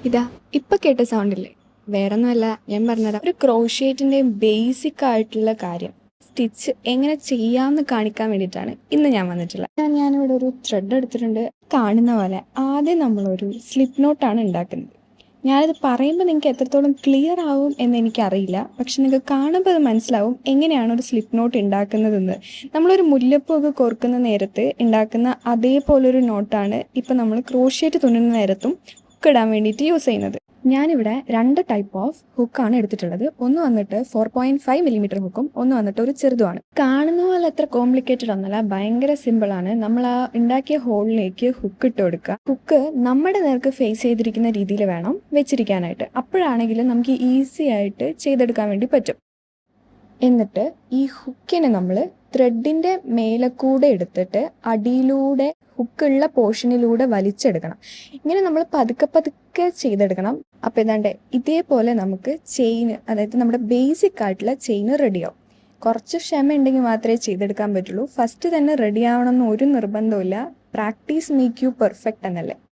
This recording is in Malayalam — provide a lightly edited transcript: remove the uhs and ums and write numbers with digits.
ഇതാ ഇപ്പൊ കേട്ട സൗണ്ടില്ലേ? വേറൊന്നുമല്ല, ഞാൻ പറഞ്ഞുതരാം. ഒരു ക്രോഷ്യേറ്റിന്റെ ബേസിക് ആയിട്ടുള്ള കാര്യം സ്റ്റിച്ച് എങ്ങനെ ചെയ്യാമെന്ന് കാണിക്കാൻ വേണ്ടിയിട്ടാണ് ഇന്ന് ഞാൻ വന്നിട്ടുള്ളത്. ഞാനിവിടെ ഒരു ത്രെഡ് എടുത്തിട്ടുണ്ട്. കാണുന്ന പോലെ ആദ്യം നമ്മളൊരു സ്ലിപ്പ് നോട്ടാണ് ഉണ്ടാക്കുന്നത്. ഞാനിത് പറയുമ്പോൾ നിങ്ങൾക്ക് എത്രത്തോളം ക്ലിയർ ആവും എന്ന് എനിക്കറിയില്ല, പക്ഷെ നിങ്ങൾക്ക് കാണുമ്പോൾ അത് മനസ്സിലാവും എങ്ങനെയാണ് ഒരു സ്ലിപ്പ് നോട്ട് ഉണ്ടാക്കുന്നതെന്ന്. നമ്മളൊരു മുല്ലപ്പൂവൊക്കെ കോർക്കുന്ന നേരത്ത് ഉണ്ടാക്കുന്ന അതേപോലൊരു നോട്ടാണ് ഇപ്പം നമ്മൾ ക്രോഷ്യേറ്റ് തുന്നുന്ന നേരത്തും ഹുക്ക് ഇടാൻ വേണ്ടിയിട്ട് യൂസ് ചെയ്യുന്നത്. ഞാനിവിടെ 2 ടൈപ്പ് ഓഫ് ഹുക്കാണ് എടുത്തിട്ടുള്ളത്. ഒന്ന് വന്നിട്ട് 4.5 mm ഹുക്കും ഒന്ന് വന്നിട്ട് ഒരു ചെറുതുമാണ്. കാണുന്ന പോലെ അത്ര കോംപ്ലിക്കേറ്റഡ് ഒന്നല്ല, ഭയങ്കര സിമ്പിളാണ്. നമ്മൾ ആ ഉണ്ടാക്കിയ ഹോളിലേക്ക് ഹുക്ക് ഇട്ട് കൊടുക്കുക. ഹുക്ക് നമ്മുടെ നേർക്ക് ഫേസ് ചെയ്തിരിക്കുന്ന രീതിയിൽ വേണം വെച്ചിരിക്കാനായിട്ട്. അപ്പോഴാണെങ്കിലും നമുക്ക് ഈസി ആയിട്ട് ചെയ്തെടുക്കാൻ വേണ്ടി പറ്റും. എന്നിട്ട് ഈ ഹുക്കിനെ നമ്മൾ ത്രെഡിൻ്റെ മേലെ കൂടെ എടുത്തിട്ട് അടിയിലൂടെ ഹുക്കുള്ള പോർഷനിലൂടെ വലിച്ചെടുക്കണം. ഇങ്ങനെ നമ്മൾ പതുക്കെ പതുക്കെ ചെയ്തെടുക്കണം. അപ്പോൾ ഏതാണ്ട് ഇതേപോലെ നമുക്ക് ചെയിൻ, അതായത് നമ്മുടെ ബേസിക് ആയിട്ടുള്ള ചെയിൻ റെഡിയാവും. കുറച്ച് ക്ഷമ ഉണ്ടെങ്കിൽ മാത്രമേ ചെയ്തെടുക്കാൻ പറ്റുള്ളൂ. ഫസ്റ്റ് തന്നെ റെഡി ആവണമെന്ന് ഒരു നിർബന്ധമില്ല. പ്രാക്ടീസ് മേക്ക് യു പെർഫെക്റ്റ് എന്നല്ലേ.